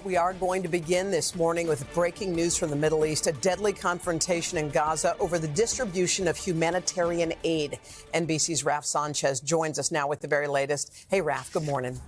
We are going to begin this morning with breaking news from the Middle East, a deadly confrontation in Gaza over the distribution of humanitarian aid. NBC's Sanchez joins us now with the very latest. Hey, Raf, good morning.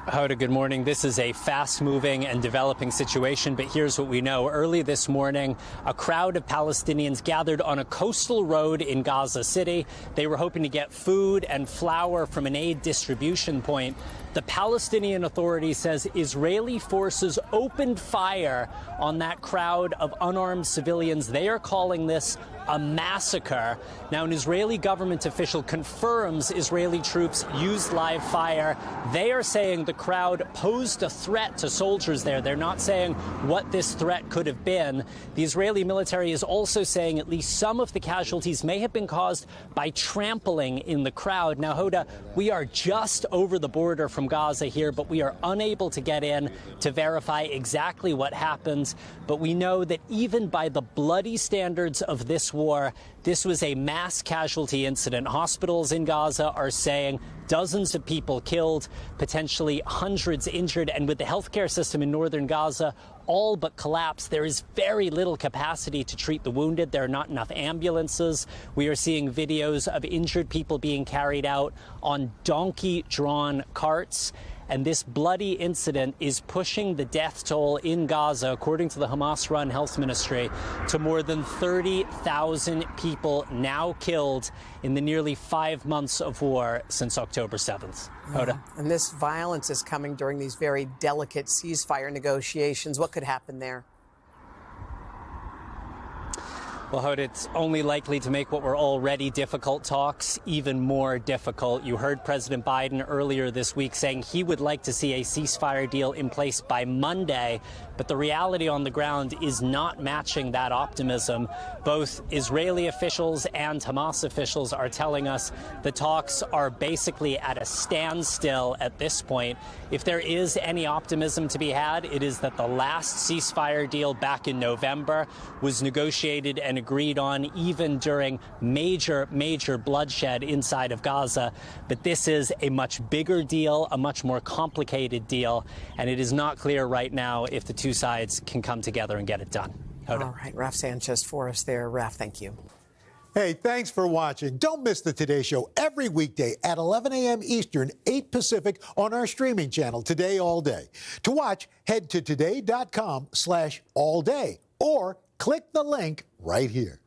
Hoda, good morning. This is a fast-moving and developing situation, but here's what we know. Early this morning, a crowd of Palestinians gathered on a coastal road in Gaza City. They were hoping to get food and flour from an aid distribution point. The Palestinian Authority says Israeli forces opened fire on that crowd of unarmed civilians. They are calling this a massacre. Now, an Israeli government official confirms Israeli troops used live fire. They are saying the crowd posed a threat to soldiers there. They're not saying what this threat could have been. The Israeli military is also saying at least some of the casualties may have been caused by trampling in the crowd. Now, Hoda, we are just over the border from Gaza here, but we are unable to get in to verify exactly what happened. But we know that even by the bloody standards of this war, this was a mass casualty incident. Hospitals in Gaza are saying dozens of people killed, potentially hundreds injured, and with the healthcare system in northern Gaza all but collapsed, there is very little capacity to treat the wounded. There are not enough ambulances. We are seeing videos of injured people being carried out on donkey-drawn carts. And this bloody incident is pushing the death toll in Gaza, according to the Hamas-run health ministry, to more than 30,000 people now killed in the nearly 5 months of war since October 7th. Hoda. And this violence is coming during these very delicate ceasefire negotiations. What could happen there? Well, Hoda, it's only likely to make what were already difficult talks even more difficult. You heard President Biden earlier this week saying he would like to see a ceasefire deal in place by Monday, but the reality on the ground is not matching that optimism. Both Israeli officials and Hamas officials are telling us the talks are basically at a standstill at this point. If there is any optimism to be had, it is that the last ceasefire deal back in November was negotiated and agreed on even during major bloodshed inside of Gaza. But this is a much bigger deal, a much more complicated deal, and it is not clear right now if the two sides can come together and get it done. Hoda. All right, Raf Sanchez for us there. Raf, thank you. Hey, thanks for watching. Don't miss the Today Show every weekday at 11 a.m. Eastern, 8 Pacific on our streaming channel, Today All Day. To watch, head to today.com/allday or click the link right here.